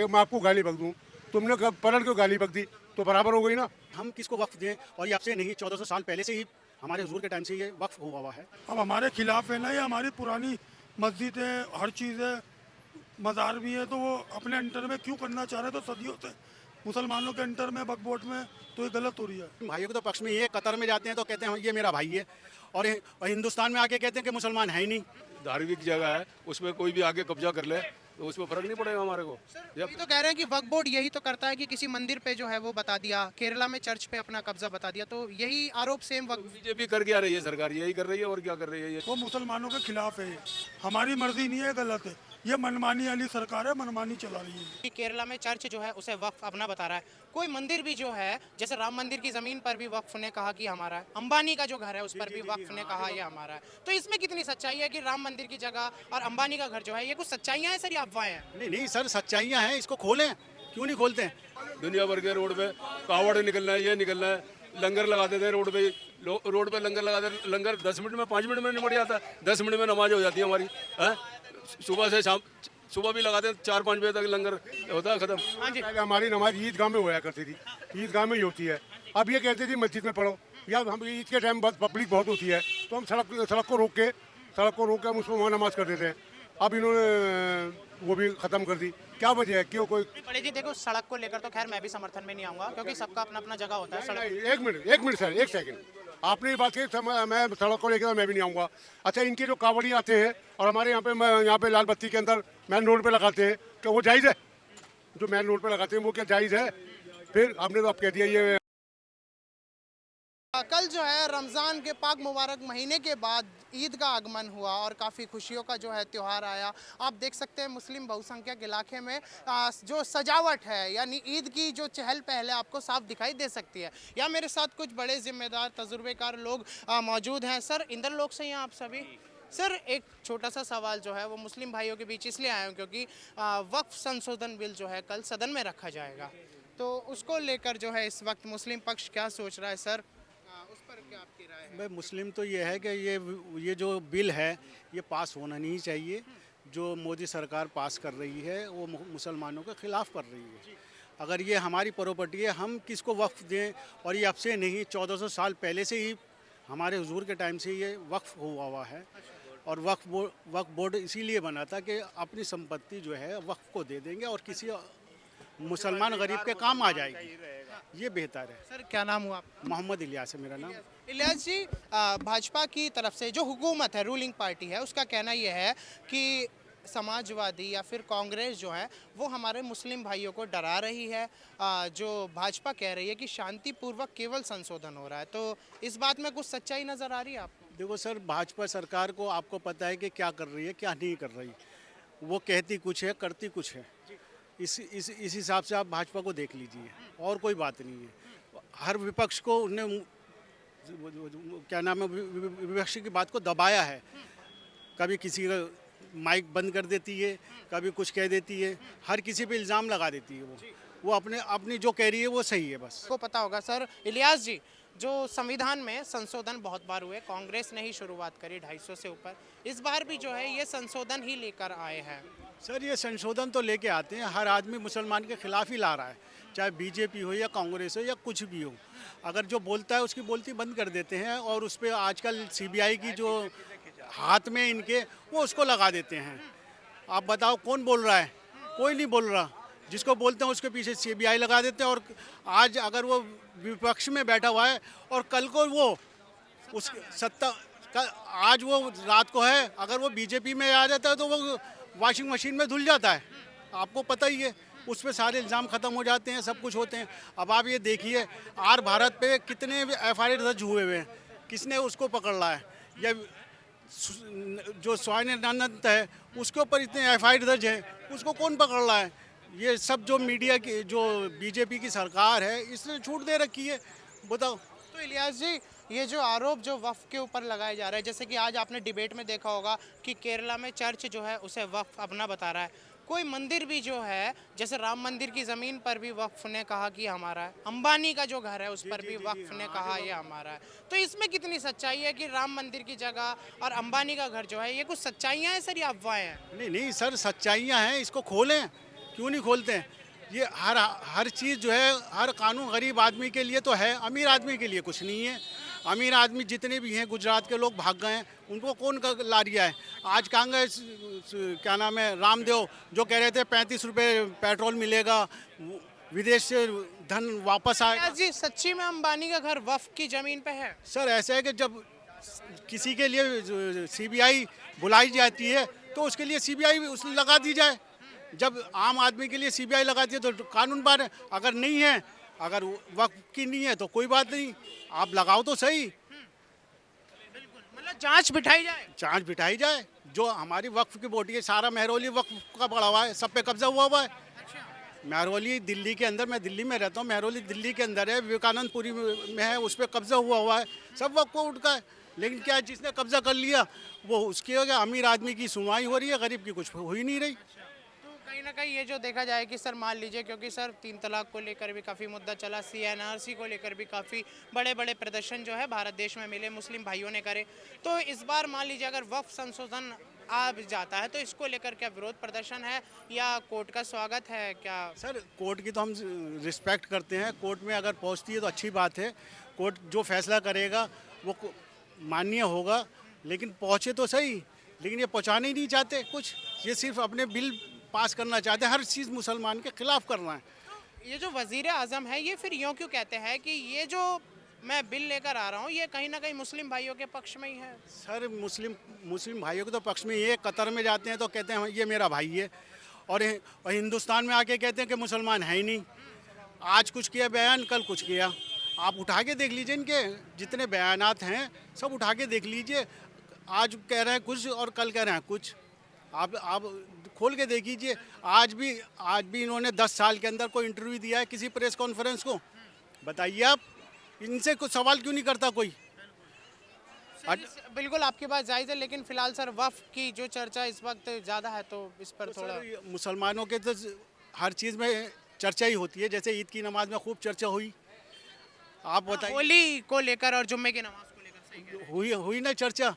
मैं आपको गाली बक दूं, तुमने पलट क्यों गाली बक दी, तो बराबर हो गई ना। हम किसको वक्फ दें, और ये आपसे नहीं 1400 साल पहले से ही हमारे हुजूर के टाइम से ये वक्फ हुआ हुआ है। अब हमारे खिलाफ है ना, ये हमारी पुरानी मस्जिद है, हर चीज़ है, मज़ार भी है, तो वो अपने अंडर में क्यों करना चाह रहे, तो सदियों से मुसलमानों के अंडर में वक्फ बोर्ड में, तो ये गलत हो रही है। भाइयों के तो पक्ष में ये, कतर में जाते हैं तो कहते हैं ये मेरा भाई है, और हिंदुस्तान में आके कहते हैं कि मुसलमान है ही नहीं। धार्मिक जगह है, उसमें कोई भी आगे कब्जा कर ले तो उसमें फर्क नहीं पड़ेगा हमारे को। ये तो कह रहे हैं कि वक्फ बोर्ड यही तो करता है कि किसी मंदिर पे जो है वो बता दिया, केरला में चर्च पे अपना कब्जा बता दिया, तो यही आरोप सेम वक्फ। बीजेपी कर क्या रही है, सरकार यही कर रही है और क्या कर रही है ये। वो मुसलमानों के खिलाफ है, ये हमारी मर्जी नहीं है, गलत है, ये मनमानी वाली सरकार है, मनमानी चला रही है। कि केरला में चर्च जो है उसे वक्फ अपना बता रहा है, कोई मंदिर भी जो है जैसे राम मंदिर की जमीन पर भी वक्फ ने कहा कि हमारा है, अंबानी का जो घर है उस पर भी वक्फ ने कहा ये हमारा है, तो इसमें कितनी सच्चाई है कि राम मंदिर की जगह और अंबानी का घर जो है, ये कुछ सच्चाइयाँ हैं सर या अफवाहें हैं? नहीं नहीं सर, सच्चाइयाँ हैं, इसको खोलें, क्यों नहीं खोलते हैं? दुनिया भर के रोड पे कावड़ निकलना है, ये निकलना है, लंगर लगा देते हैं रोड पे, रोड पे लंगर लगा देते, लंगर 10 मिनट में 5 मिनट में निपट जाता है, 10 मिनट में नमाज हो जाती है हमारी है? सुबह से शाम, सुबह भी लगाते हैं 4-5 बजे तक लंगर होता है खत्म। हाँ जी, पहले हमारी नमाज ईदगाह में होया करती थी, ईदगाह में ही होती है। अब ये कहते थे मस्जिद में पढ़ो, या हम ईद के टाइम बस पब्लिक बहुत होती है तो हम सड़क को रोक के हम उसमें वहाँ नमाज कर देते हैं। अब इन्होंने वो भी ख़त्म कर दी, क्या वजह है, क्यों कोई। बड़े जी देखो, सड़क को लेकर तो खैर मैं भी समर्थन में नहीं आऊंगा, क्योंकि सबका अपना अपना जगह होता है सड़क। एक मिनट सर, एक सेकंड, आपने ये बात कही, मैं सड़क को लेकर मैं भी नहीं आऊँगा। अच्छा, इनके जो कावड़ी आते हैं और हमारे यहाँ पे लाल बत्ती के अंदर मेन रोड पे लगाते हैं, क्या वो जायज़ है? जो मेन रोड पे लगाते हैं वो क्या जायज़ है? फिर आपने तो आप कह दिया ये। कल जो है रमज़ान के पाक मुबारक महीने के बाद ईद का आगमन हुआ और काफ़ी खुशियों का जो है त्यौहार आया। आप देख सकते हैं मुस्लिम बहुसंख्यक इलाके में जो सजावट है, यानी ईद की जो चहल पहल है आपको साफ दिखाई दे सकती है। या मेरे साथ कुछ बड़े जिम्मेदार तजुर्बेकार लोग मौजूद हैं। सर, इंदर लोग से हैं आप सभी। सर, एक छोटा सा सवाल जो है वो मुस्लिम भाइयों के बीच इसलिए आया हूँ क्योंकि वक्फ संशोधन बिल जो है कल सदन में रखा जाएगा, तो उसको लेकर जो है इस वक्त मुस्लिम पक्ष क्या सोच रहा है सर, उस पर क्या आपकी राय है? भाई, मुस्लिम तो ये है कि ये जो बिल है ये पास होना नहीं चाहिए। जो मोदी सरकार पास कर रही है वो मुसलमानों के खिलाफ कर रही है। अगर ये हमारी प्रॉपर्टी है, हम किसको वक्फ दें, और ये अब से नहीं 1400 साल पहले से ही हमारे हुजूर के टाइम से ये वक्फ हुआ हुआ है। और वक्फ बोर्ड इसीलिए बना था कि अपनी संपत्ति जो है वक्फ को दे देंगे और किसी मुसलमान गरीब के काम आ जाएगी, ये बेहतर है। सर, क्या नाम हुआ आपका? मोहम्मद इलियास है मेरा नाम। इलियास जी, भाजपा की तरफ से जो हुकूमत है, रूलिंग पार्टी है, उसका कहना यह है कि समाजवादी या फिर कांग्रेस जो है वो हमारे मुस्लिम भाइयों को डरा रही है। जो भाजपा कह रही है कि शांतिपूर्वक केवल संशोधन हो रहा है, तो इस बात में कुछ सच्चाई नज़र आ रही है आपको? देखो सर, भाजपा सरकार को आपको पता है कि क्या कर रही है, क्या नहीं कर रही। वो कहती कुछ है, करती कुछ है। इस हिसाब से आप भाजपा को देख लीजिए, और कोई बात नहीं है। हर विपक्ष को उन्हें क्या नाम है, विपक्ष की बात को दबाया है। कभी किसी का माइक बंद कर देती है, कभी कुछ कह देती है, हर किसी पे इल्ज़ाम लगा देती है। वो अपनी जो कह रही है वो सही है बस। को पता होगा सर इलियास जी, जो संविधान में संशोधन बहुत बार हुए, कांग्रेस ने ही शुरुआत करी 250 से ऊपर, इस बार भी जो है ये संशोधन ही लेकर आए हैं। सर, ये संशोधन तो लेके आते हैं, हर आदमी मुसलमान के खिलाफ ही ला रहा है, चाहे बीजेपी हो या कांग्रेस हो या कुछ भी हो। अगर जो बोलता है उसकी बोलती बंद कर देते हैं, और उस पर आजकल सीबीआई की जो हाथ में इनके, वो उसको लगा देते हैं। आप बताओ कौन बोल रहा है? कोई नहीं बोल रहा। जिसको बोलते हैं उसके पीछे सीबीआई लगा देते हैं। और आज अगर वो विपक्ष में बैठा हुआ है और कल को वो उस सत्ता आज वो रात को है, अगर वो बीजेपी में आ जाता है तो वो वॉशिंग मशीन में धुल जाता है, आपको पता ही है। उस पर सारे इल्ज़ाम ख़त्म हो जाते हैं, सब कुछ होते हैं। अब आप ये देखिए, आर भारत पे कितने FIR दर्ज हुए हुए हैं, किसने उसको पकड़ रहा है? या जो स्वामीनाथन है उसके ऊपर इतने FIR दर्ज है, उसको कौन पकड़ रहा है? ये सब जो मीडिया की, जो बीजेपी की सरकार है, इसने छूट दे रखी है। बताओ। तो इलियास जी, ये जो आरोप जो वक्फ के ऊपर लगाए जा रहे हैं, जैसे कि आज आपने डिबेट में देखा होगा कि केरला में चर्च जो है उसे वक्फ अपना बता रहा है, कोई मंदिर भी जो है जैसे राम मंदिर की ज़मीन पर भी वक्फ ने कहा कि हमारा है, अंबानी का जो घर है उस पर भी वक्फ ने कहा ये हमारा है, तो इसमें कितनी सच्चाई है कि राम मंदिर की जगह और अंबानी का घर जो है, ये कुछ सच्चाइयाँ हैं सर या अफवाहें हैं? नहीं नहीं सर, सच्चाइयाँ हैं, इसको खोलें, क्यों नहीं खोलते हैं? ये हर चीज़ जो है, हर कानून गरीब आदमी के लिए तो है, अमीर आदमी के लिए कुछ नहीं है। अमीर आदमी जितने भी हैं, गुजरात के लोग भाग गए हैं, उनको कौन ला रिया है? आज कांग्रेस क्या नाम है, रामदेव, जो कह रहे थे 35 रुपये पेट्रोल मिलेगा, विदेश से धन वापस आएगा। क्या जी सच्ची में अंबानी का घर वक्फ की जमीन पे है? सर ऐसा है कि जब किसी के लिए सीबीआई बुलाई जाती है तो उसके लिए सीबीआई उस लगा दी जाए। जब आम आदमी के लिए सीबीआई लगाती है तो कानून बार है। अगर नहीं है, अगर वक्त की नहीं है तो कोई बात नहीं, आप लगाओ तो सही, मतलब जांच बिठाई जाए। जांच बिठाई जाए। जो हमारी वक्फ की बोटी है, सारा महरौली वक्फ का पड़ा हुआ है, सब पे कब्जा हुआ है। महरौली दिल्ली के अंदर, मैं दिल्ली में रहता हूँ, महरौली दिल्ली के अंदर है, विवेकानंदपुरी में है, उस पर कब्जा हुआ है, सब वक्फ को उठका है। लेकिन क्या जिसने कब्जा कर लिया वो उसकी हो गया, अमीर आदमी की सुनवाई हो रही है, गरीब की कुछ हो ही नहीं रही। तो कहीं ना कहीं ये जो देखा जाए कि सर मान लीजिए, क्योंकि सर 3 तलाक को लेकर भी काफ़ी मुद्दा चला, CNRC को लेकर भी काफ़ी बड़े बड़े प्रदर्शन जो है भारत देश में मिले, मुस्लिम भाइयों ने करे। तो इस बार मान लीजिए अगर वक्फ संशोधन आ जाता है तो इसको लेकर क्या विरोध प्रदर्शन है या कोर्ट का स्वागत है क्या? सर कोर्ट की तो हम रिस्पेक्ट करते हैं, कोर्ट में अगर पहुंचती है तो अच्छी बात है, कोर्ट जो फैसला करेगा वो मान्य होगा। लेकिन पहुंचे तो सही, लेकिन ये पहुंचाने ही नहीं चाहते कुछ, ये सिर्फ अपने बिल पास करना चाहते हैं, हर चीज़ मुसलमान के खिलाफ करना है। ये जो वजीर आजम है ये फिर यूँ क्यों कहते हैं कि ये जो मैं बिल लेकर आ रहा हूँ ये कहीं ना कहीं मुस्लिम भाइयों के पक्ष में ही है? सर मुस्लिम भाइयों के तो पक्ष में ये, कतर में जाते हैं तो कहते हैं ये मेरा भाई है, और हिंदुस्तान में आके कहते हैं कि मुसलमान है ही नहीं। आज कुछ किया बयान, कल कुछ किया। आप उठा के देख लीजिए, इनके जितने बयानात हैं सब उठा के देख लीजिए। आज कह रहे हैं कुछ और कल कह रहे हैं कुछ। आप खोल के देख लीजिए। आज भी इन्होंने 10 साल के अंदर कोई इंटरव्यू दिया है किसी प्रेस कॉन्फ्रेंस को? बताइए आप, इनसे कुछ सवाल क्यों नहीं करता कोई? बिल्कुल आपकी बात जायज़ है, लेकिन फिलहाल सर वक्फ की जो चर्चा इस वक्त ज़्यादा है तो इस पर थोड़ा। मुसलमानों के तो हर चीज़ में चर्चा ही होती है, जैसे ईद की नमाज में खूब चर्चा हुई। आप बताइए, होली को लेकर और जुम्मे की नमाज को लेकर सही कह रहे हैं। हुई ना चर्चा?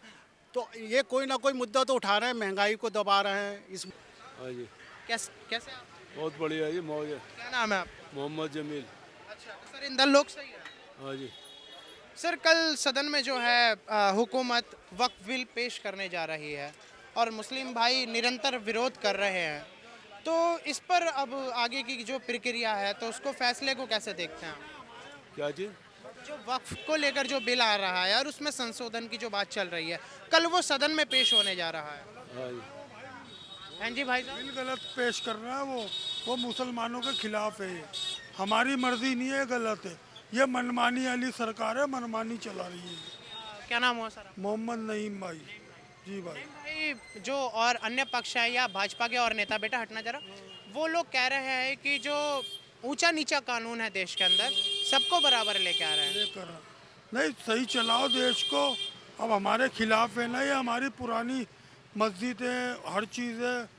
तो ये कोई ना कोई मुद्दा तो उठा रहे हैं, महंगाई को दबा रहे हैं इस। हाँ जी, कैसे आप? बहुत बढ़िया जी, मौज है। क्या नाम है आप? मोहम्मद जमील। अच्छा तो सर इन दल लोग सही है। हाँ जी, सर कल सदन में जो है हुकूमत वक्फ बिल पेश करने जा रही है और मुस्लिम भाई निरंतर विरोध कर रहे हैं, तो इस पर अब आगे की जो प्रक्रिया है तो उसको फैसले को कैसे देखते हैं आप? क्या चीज़? जो वक्फ को लेकर जो बिल आ रहा है और उसमें संशोधन की जो बात चल रही है, कल वो सदन में पेश होने जा रहा है। हाँ जी, हाँ जी भाई साहब। बिल गलत पेश कर रहा है वो मुसलमानों के खिलाफ है। ये हमारी मर्जी नहीं है, गलत है। ये मनमानी वाली सरकार है, मनमानी चला रही है। क्या नाम हुआ सर? मोहम्मद नईम भाई। जी भाई। भाई जो और अन्य पक्ष है या भाजपा के और नेता, बेटा हटना जरा, वो लोग कह रहे हैं कि जो ऊंचा नीचा कानून है देश के अंदर सबको बराबर लेके आ रहे हैं। लेकर नहीं, सही चलाओ देश को। अब हमारे खिलाफ है ना, ये हमारी पुरानी मस्जिद है, हर चीज़ है,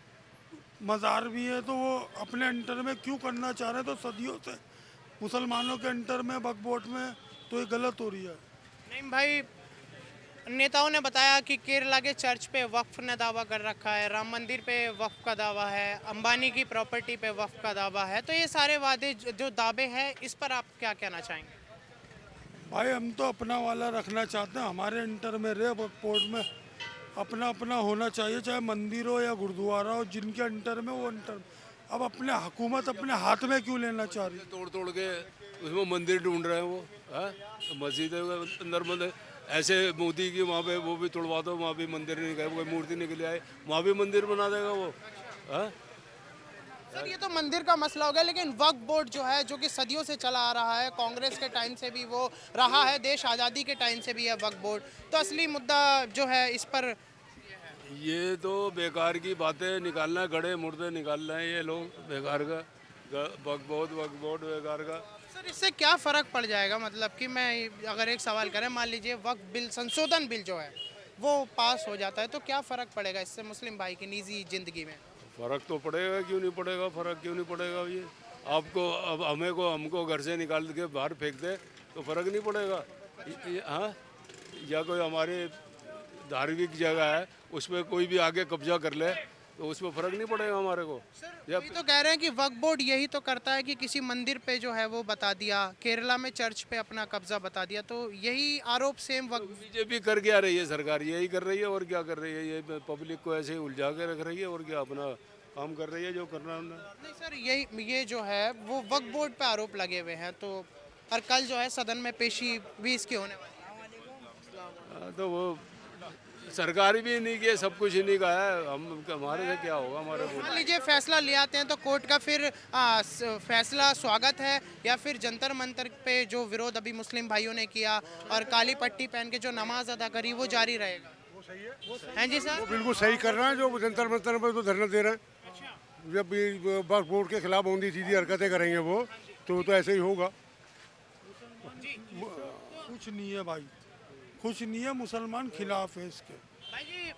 मज़ार भी है, तो वो अपने अंटर में क्यों करना चाह रहे हैं? तो सदियों से मुसलमानों के अंटर में, वक्फ में, तो ये गलत हो रही है। नहीं भाई, नेताओं ने बताया कि केरला के चर्च पे वक्फ ने दावा कर रखा है, राम मंदिर पे वक्फ का दावा है, अंबानी की प्रॉपर्टी पे वक्फ का दावा है, तो ये सारे वादे जो दावे हैं इस पर आप क्या कहना चाहेंगे? भाई हम तो अपना वाला रखना चाहते हैं, हमारे अंटर में रहे, पोर्ट में अपना अपना होना चाहिए, चाहे मंदिर हो या गुरुद्वारा हो, जिनके अंटर में वो अंटर। अब अपने हुकूमत अपने हाथ में क्यों लेना चाह रही है? तोड़ के उसमें मंदिर ढूंढ रहे हैं वो। हाँ, मस्जिद है अंदर मंदिर, ऐसे मोदी की वहाँ पे वो भी तोड़वा दो, वहाँ भी मंदिर नहीं गए, कोई मूर्ति निकल आए, वहाँ भी मंदिर बना देगा वो। हाँ, सर ये तो मंदिर का मसला हो गया, लेकिन वक्फ बोर्ड जो है, जो कि सदियों से चला आ रहा है, कांग्रेस के टाइम से भी वो रहा है, देश आज़ादी के टाइम से भी है वक्फ बोर्ड, तो असली मुद्दा जो है इस पर। ये तो बेकार की बातें निकालना है, गड़े मुर्दे निकालना है ये लोग, बेकार का वक्फ बोर्ड बेकार का। सर इससे क्या फ़र्क पड़ जाएगा? मतलब कि मैं अगर एक सवाल करें, मान लीजिए वक्फ बिल, संशोधन बिल जो है वो पास हो जाता है, तो क्या फ़र्क पड़ेगा इससे मुस्लिम भाई की निजी ज़िंदगी में? फ़र्क तो पड़ेगा, क्यों नहीं पड़ेगा? फ़र्क क्यों नहीं पड़ेगा? ये आपको अब हमको घर से निकाल के बाहर फेंक दे तो फ़र्क नहीं पड़ेगा? हाँ, या कोई हमारे धार्मिक जगह है उस पर कोई भी आगे कब्जा कर ले तो उसमें फ़र्क नहीं पड़ेगा हमारे को। ये तो कह रहे हैं कि वक्फ बोर्ड यही तो करता है कि किसी मंदिर पे जो है वो बता दिया, केरला में चर्च पे अपना कब्जा बता दिया, तो यही आरोप सेम वक्फ। बीजेपी कर क्या रही है, सरकार यही कर रही है और क्या कर रही है, ये पब्लिक को ऐसे ही उलझा के रख रही है और क्या अपना काम कर रही है जो करना है उन्हें। नहीं सर, ये जो है वो वक्फ बोर्ड पे आरोप लगे हुए हैं, तो और कल जो है सदन में पेशी भी इसकी होने वाली है। तो वो सरकारी भी नहीं की है, सब कुछ इन्हीं का है, हम हमारे से क्या होगा हमारे को। मान लीजिए फैसला ले आते हैं तो कोर्ट का फिर फैसला स्वागत है, या फिर जंतर मंतर पे जो विरोध अभी मुस्लिम भाइयों ने किया और काली पट्टी पहन के जो नमाज अदा करी वो जारी रहेगा? वो सही है। हैं जी वो सर? बिल्कुल सही कर रहे हैं जो जंतर मंतर पर तो धरना दे रहे हैं। जब भी वक्फ बोर्ड के खिलाफ होंगी सीधी हरकतें करेंगे वो तो ऐसे ही होगा। कुछ नहीं है भाई, कुछ नहीं है, मुसलमान खिलाफ है इसके। भाई जी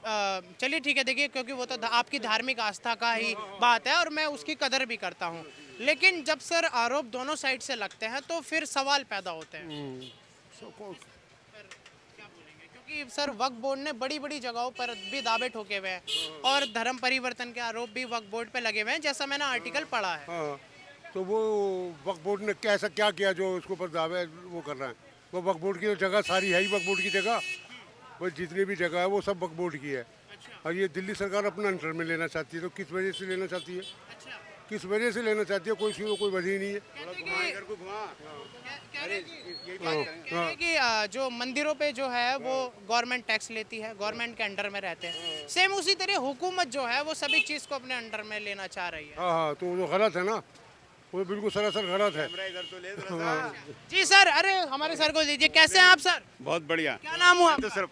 चलिए ठीक है, देखिए क्योंकि वो तो आपकी धार्मिक आस्था का ही बात है और मैं उसकी कदर भी करता हूँ, लेकिन जब सर आरोप दोनों साइड से लगते हैं तो फिर सवाल पैदा होते हैं। क्योंकि सर वक्फ बोर्ड ने बड़ी बड़ी जगहों पर भी दावे ठोके हुए हैं और धर्म परिवर्तन के आरोप भी वक्फ बोर्ड पे लगे हुए हैं, जैसा मैंने आर्टिकल पढ़ा है। हाँ, तो वो वक्फ बोर्ड ने कैसा क्या किया जो उसके ऊपर दावे वो कर रहे हैं? वो वक्फ बोर्ड की जगह सारी है ही वक्फ बोर्ड की जगह, वो जितनी भी जगह है वो सब वक्फ बोर्ड की है। और ये दिल्ली सरकार अपना अंडर में लेना चाहती है, तो किस वजह से लेना चाहती है? किस वजह से लेना चाहती है? कोई वजह ही नहीं है। कह रहे कि जो मंदिरों पे जो है वो गवर्नमेंट टैक्स लेती है, गवर्नमेंट के अंडर में रहते हैं, सेम उसी तरह हुकूमत जो है वो सभी चीज़ को अपने अंडर में लेना चाह रही है। हाँ, तो वो गलत है ना, वो बिल्कुल सरासर गलत है। जी सर, अरे हमारे सर को दीजिए। कैसे हैं आप सर? बहुत बढ़िया। क्या नाम हुआ? तो सिर्फ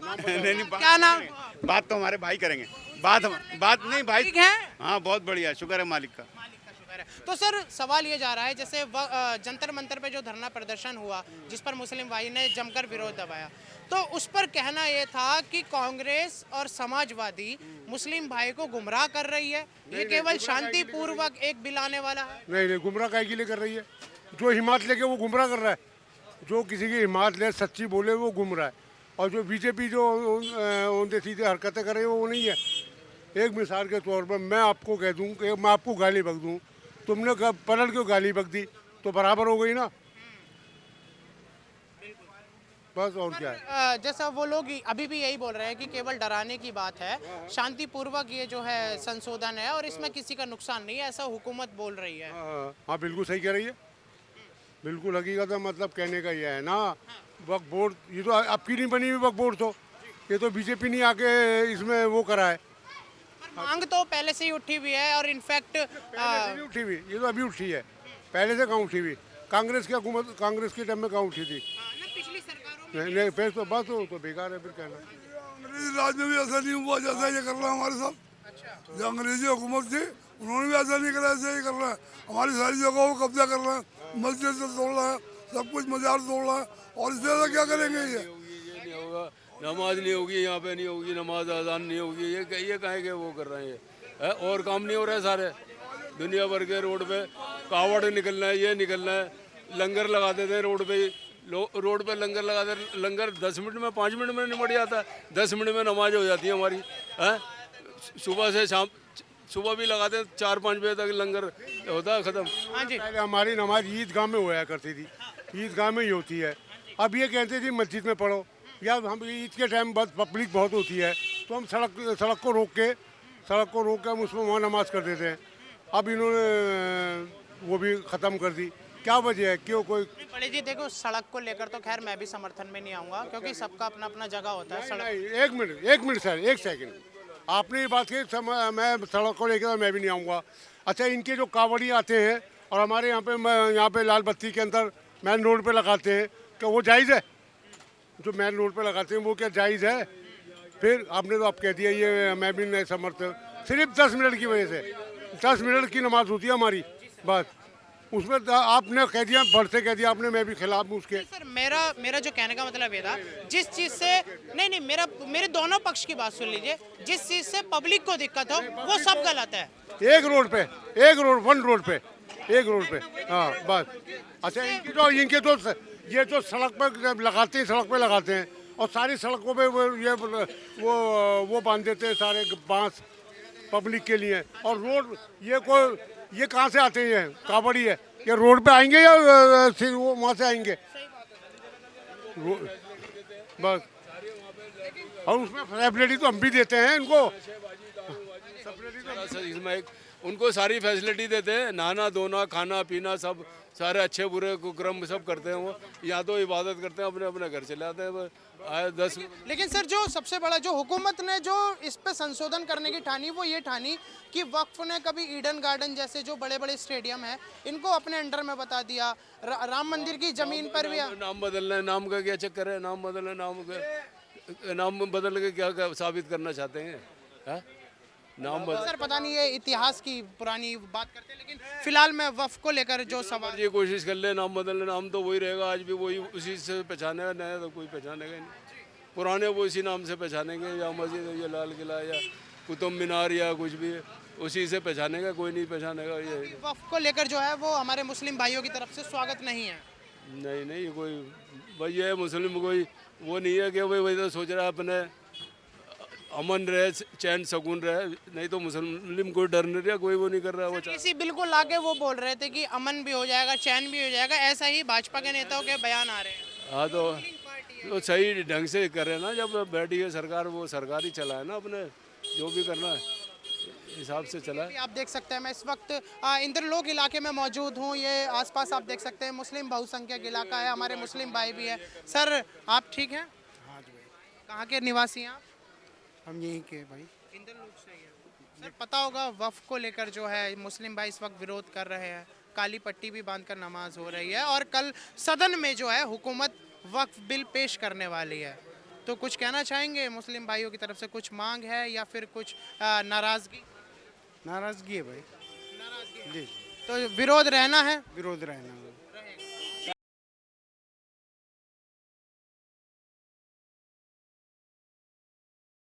नहीं क्या नाम? बात तो हमारे भाई करेंगे, बात नहीं भाई। ठीक है, हाँ बहुत बढ़िया, शुक्र है मालिक का। मालिक का शुक्र है। तो सर सवाल ये जा रहा है, जैसे जंतर मंतर पे जो धरना प्रदर्शन हुआ जिस पर मुस्लिम भाई ने जमकर विरोध दबाया, तो उस पर कहना ये था कि कांग्रेस और समाजवादी मुस्लिम भाई को गुमराह कर रही है, ये केवल शांतिपूर्वक एक बिल आने वाला है। नहीं, गुमराह काहे के लिए कर रही है? जो हिम्मत लेके वो गुमराह कर रहा है, जो किसी की हिम्मत ले सच्ची बोले वो गुमराह है, और जो बीजेपी जो उनसे सीधे हरकतें कर रही है वो नहीं है। एक मिसाल के तौर पर मैं आपको कह दूं कि मैं आपको गाली बक दूं, तुमने पलट क्यों गाली बक दी, तो बराबर हो गई ना, बस और क्या है। जैसा वो लोग अभी भी यही बोल रहे हैं कि केवल डराने की बात है, शांतिपूर्वक ये जो है संशोधन है और इसमें किसी का नुकसान नहीं है, ऐसा हुकूमत बोल रही है। हाँ, बिल्कुल सही कह रही है, बिल्कुल हकीकत है। मतलब कहने का ये है ना, वक्फ बोर्ड ये तो आपकी नहीं बनी हुई वक्फ बोर्ड, तो ये तो बीजेपी ने आके इसमें वो करा है। पर मांग तो पहले से ही उठी हुई है और इनफैक्ट पहले से नहीं उठी हुई, ये तो अभी उठी है, पहले से कहाँ उठी हुई? कांग्रेस की हुकूमत, कांग्रेस के टाइम में कहाँ उठी थी? पिछली सरकारों में नहीं, फिर तो बस तो बेकार है फिर कहना। अंग्रेजी राज में भी ऐसा नहीं हुआ जैसा ये कर रहा है हमारे साथ। जो अंग्रेजी हुकूमत थी उन्होंने भी ऐसा नहीं करा, ऐसे ही कर रहा है। हमारी सारी जगहों को कब्जा कर रहा है, मस्जिद से तोड़ रहा है, सब कुछ मजार तोड़ रहा है, और इससे ज़्यादा क्या करेंगे ये? नहीं होगा, नमाज नहीं होगी यहाँ पे, नहीं होगी नमाज, अजान नहीं होगी, ये काहे के वो कर रहे हैं? और काम नहीं हो रहा है सारे दुनिया भर के रोड पे, कावड़ निकलना है, ये निकलना है, लंगर लगा देते हैं रोड पे, रोड पे लंगर लगा दे, लंगर 10 मिनट में 5 मिनट में निपट जाता है, 10 मिनट में नमाज हो जाती है हमारी। है सुबह से शाम, सुबह भी लगाते हैं 4-5 बजे तक लंगर होता है ख़त्म। हाँ जी, पहले हमारी नमाज ईदगाह में होया करती थी, ईदगाह में ही होती है। अब ये कहते थे मस्जिद में पढ़ो, या हम ईद के टाइम बस पब्लिक बहुत होती है तो हम सड़क को रोक के हम उसमें वहाँ नमाज कर देते हैं। अब इन्होंने वो भी ख़त्म कर दी, क्या वजह है? क्यों कोई बड़े जी देखो, सड़क को लेकर तो खैर मैं भी समर्थन में नहीं आऊँगा, क्योंकि सबका अपना अपना जगह होता है। सड़क नहीं, एक मिनट सर, एक सेकंड, आपने ये बात की मैं सड़क को लेकर मैं भी नहीं आऊँगा। अच्छा, इनके जो कावड़ी आते हैं और हमारे यहाँ पे लाल बत्ती के अंदर मेन रोड पे लगाते हैं, क्या वो जायज़ है? जो मेन रोड पे लगाते हैं वो क्या जायज़ है? फिर आपने तो आप कह दिया ये मैं भी नहीं समर्थन, सिर्फ 10 मिनट की वजह से 10 मिनट की नमाज होती है हमारी, बस उसमें आपने कह दिया, बढ़ से कह दिया आपने, मैं भी खिलाफ हूँ उसके। सर मेरा जो कहने का मतलब ये था, जिस चीज़ से नहीं मेरे दोनों पक्ष की बात सुन लीजिए, जिस चीज़ से पब्लिक को दिक्कत हो वो सब गलत है। एक रोड पे, एक रोड पे, हाँ बस। अच्छा, इनके तो ये जो सड़क पे लगाते हैं और सारी सड़कों पे वो बांध देते हैं सारे बांस, पब्लिक के लिए। और रोड ये कहाँ से आते हैं, कावड़ी है, ये रोड पे आएंगे या फिर वो वहाँ से आएंगे? बस, और उसमें फैसिलिटी तो हम भी देते हैं इनको। इसमें उनको सारी फैसिलिटी देते हैं, नहाना धोना खाना पीना सब सारे अच्छे बुरे कुकर्म सब करते हैं। वो यहाँ तो इबादत करते हैं, अपने अपने घर चले आते हैं। आए 10 लेकिन सर जो सबसे बड़ा जो हुकूमत ने जो इस पे संशोधन करने की ठानी वो ये ठानी कि वक्फ ने कभी ईडन गार्डन जैसे जो बड़े बड़े स्टेडियम है इनको अपने अंडर में बता दिया। राम मंदिर की जमीन पर भी नाम बदलना है, नाम का क्या चक्कर है? नाम बदलना, नाम बदल के क्या साबित करना चाहते हैं? है? नाम बदल सर पता नहीं ये इतिहास की पुरानी बात करते हैं, लेकिन फिलहाल मैं वक्फ को लेकर जो सवाल ये कोशिश कर ले नाम बदलने, नाम तो वही रहेगा आज भी, वही उसी से पहचानेगा, नया तो कोई पहचानेगा ही नहीं। पुराने वो इसी नाम से पहचानेंगे, या मस्जिद या लाल किला या कुतुब मीनार या कुछ भी उसी से पहचानेगा, कोई नहीं पहचानेगा। ये वक्फ को लेकर जो है वो हमारे मुस्लिम भाइयों की तरफ से स्वागत नहीं है। नहीं कोई भाई ये मुस्लिम कोई वो नहीं है कि भाई वही तो सोच रहा है अपने अमन रहे, चैन सुकून रहे, नहीं तो मुस्लिम कोई डर नहीं रहा, कोई वो नहीं कर रहा। वो इसी बिल्कुल आगे वो बोल रहे थे कि अमन भी हो जाएगा, चैन भी हो जाएगा, ऐसा ही भाजपा के नेताओं के बयान आ रहे हैं। हाँ तो सही ढंग से करे ना, जब बैठी है सरकार वो सरकार ही चलाए ना, अपने जो भी करना है हिसाब से चला है। आप देख सकते हैं मैं इस वक्त इंद्रलोक इलाके में मौजूद हूँ। ये आसपास आप देख सकते हैं मुस्लिम बहुसंख्यक इलाका है, हमारे मुस्लिम भाई भी है। सर आप ठीक हैं? हाँ जी भाई, कहाँ के निवासी हैं आप? हम यहीं के भाई। इंद्रलोक से ही है। सर पता होगा वक्फ को लेकर जो है मुस्लिम भाई इस वक्त विरोध कर रहे हैं, काली पट्टी भी बांधकर नमाज हो रही है और कल सदन में जो है हुकूमत वक्फ बिल पेश करने वाली है। तो कुछ कहना चाहेंगे मुस्लिम भाइयों की तरफ से? कुछ मांग है या फिर कुछ नाराजगी? नाराजगी है भाई नाराजगी जी, तो विरोध रहना है। विरोध रहना